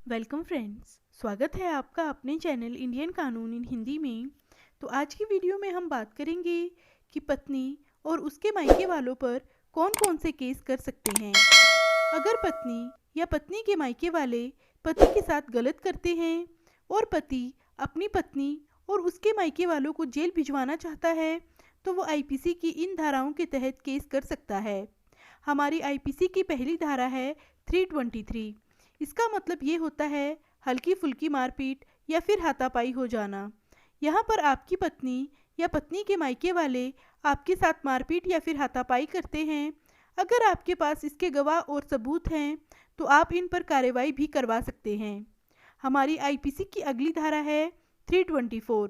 Welcome friends, स्वागत है आपका अपने चैनल इंडियन कानून इन हिंदी में। तो आज की वीडियो में हम बात करेंगे कि पत्नी और उसके मायके वालों पर कौन कौन से केस कर सकते हैं। अगर पत्नी या पत्नी के मायके वाले पति के साथ गलत करते हैं और पति अपनी पत्नी और उसके मायके वालों को जेल भिजवाना चाहता है, तो वो आईपीसी की इन धाराओं के तहत केस कर सकता है। हमारी आईपीसी की पहली धारा है 323। इसका मतलब ये होता है हल्की फुल्की मारपीट या फिर हाथापाई हो जाना। यहाँ पर आपकी पत्नी या पत्नी के मायके वाले आपके साथ मारपीट या फिर हाथापाई करते हैं, अगर आपके पास इसके गवाह और सबूत हैं तो आप इन पर कार्रवाई भी करवा सकते हैं। हमारी आईपीसी की अगली धारा है 324।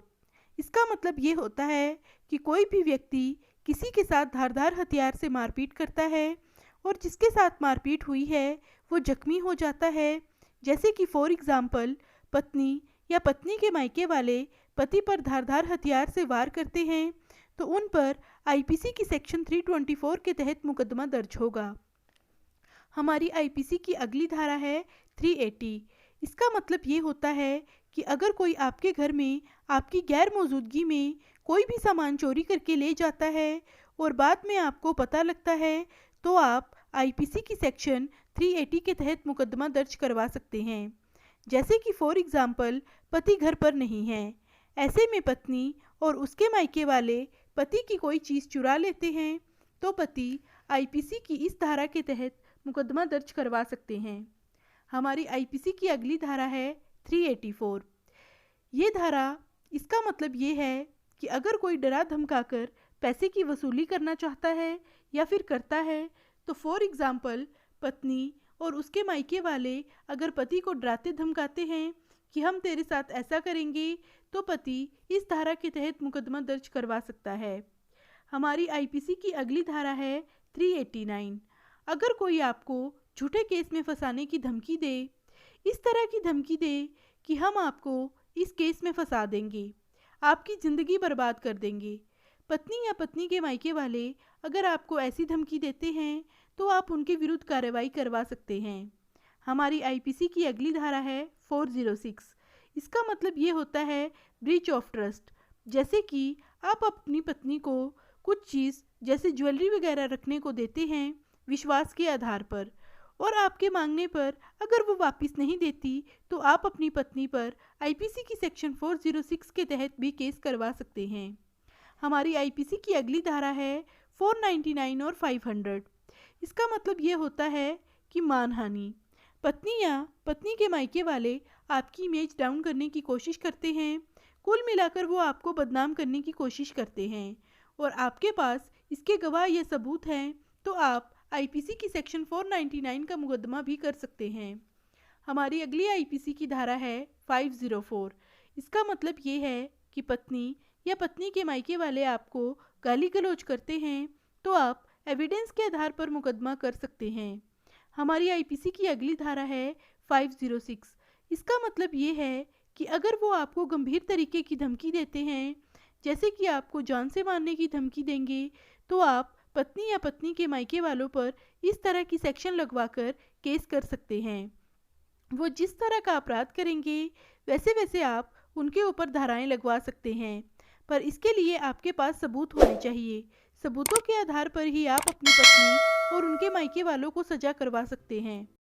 इसका मतलब ये होता है कि कोई भी व्यक्ति किसी के साथ धारदार हथियार से मारपीट करता है और जिसके साथ मारपीट हुई है वो जख्मी हो जाता है। जैसे कि फॉर एग्ज़ाम्पल पत्नी या पत्नी के मायके वाले पति पर धारदार हथियार से वार करते हैं, तो उन पर आईपीसी की सेक्शन 324 के तहत मुकदमा दर्ज होगा। हमारी आईपीसी की अगली धारा है 380। इसका मतलब ये होता है कि अगर कोई आपके घर में आपकी गैर मौजूदगी में कोई भी सामान चोरी करके ले जाता है और बाद में आपको पता लगता है, तो आप आईपीसी की सेक्शन 380 के तहत मुकदमा दर्ज करवा सकते हैं। जैसे कि फॉर एग्ज़ाम्पल पति घर पर नहीं है, ऐसे में पत्नी और उसके मायके वाले पति की कोई चीज़ चुरा लेते हैं, तो पति आईपीसी की इस धारा के तहत मुकदमा दर्ज करवा सकते हैं। हमारी आईपीसी की अगली धारा है 384। ये धारा, इसका मतलब ये है कि अगर कोई डरा धमकाकर पैसे की वसूली करना चाहता है या फिर करता है, तो फॉर एग्ज़ाम्पल पत्नी और उसके मायके वाले अगर पति को डराते धमकाते हैं कि हम तेरे साथ ऐसा करेंगे, तो पति इस धारा के तहत मुकदमा दर्ज करवा सकता है। हमारी आईपीसी की अगली धारा है 389। अगर कोई आपको झूठे केस में फंसाने की धमकी दे, इस तरह की धमकी दे कि हम आपको इस केस में फंसा देंगे, आपकी ज़िंदगी बर्बाद कर देंगे, पत्नी या पत्नी के मायके वाले अगर आपको ऐसी धमकी देते हैं, तो आप उनके विरुद्ध कार्रवाई करवा सकते हैं। हमारी आईपीसी की अगली धारा है 406। इसका मतलब ये होता है ब्रीच ऑफ ट्रस्ट। जैसे कि आप अपनी पत्नी को कुछ चीज़ जैसे ज्वेलरी वगैरह रखने को देते हैं विश्वास के आधार पर, और आपके मांगने पर अगर वो वापस नहीं देती, तो आप अपनी पत्नी पर आईपीसी की सेक्शन 406 के तहत भी केस करवा सकते हैं। हमारी आईपीसी की अगली धारा है 499 और 500। इसका मतलब ये होता है कि मानहानि। पत्नी या पत्नी के मायके वाले आपकी इमेज डाउन करने की कोशिश करते हैं, कुल मिलाकर वो आपको बदनाम करने की कोशिश करते हैं और आपके पास इसके गवाह या सबूत हैं, तो आप आईपीसी की सेक्शन 499 का मुकदमा भी कर सकते हैं। हमारी अगली आईपीसी की धारा है 504। इसका मतलब ये है कि पत्नी या पत्नी के मायके वाले आपको गाली गलौज करते हैं, तो आप एविडेंस के आधार पर मुकदमा कर सकते हैं। हमारी आईपीसी की अगली धारा है 506। इसका मतलब ये है कि अगर वो आपको गंभीर तरीके की धमकी देते हैं, जैसे कि आपको जान से मारने की धमकी देंगे, तो आप पत्नी या पत्नी के मायके वालों पर इस तरह की सेक्शन लगवाकर केस कर सकते हैं। वो जिस तरह का अपराध करेंगे वैसे वैसे आप उनके ऊपर धाराएं लगवा सकते हैं, पर इसके लिए आपके पास सबूत होने चाहिए। सबूतों के आधार पर ही आप अपनी पत्नी और उनके मायके वालों को सजा करवा सकते हैं।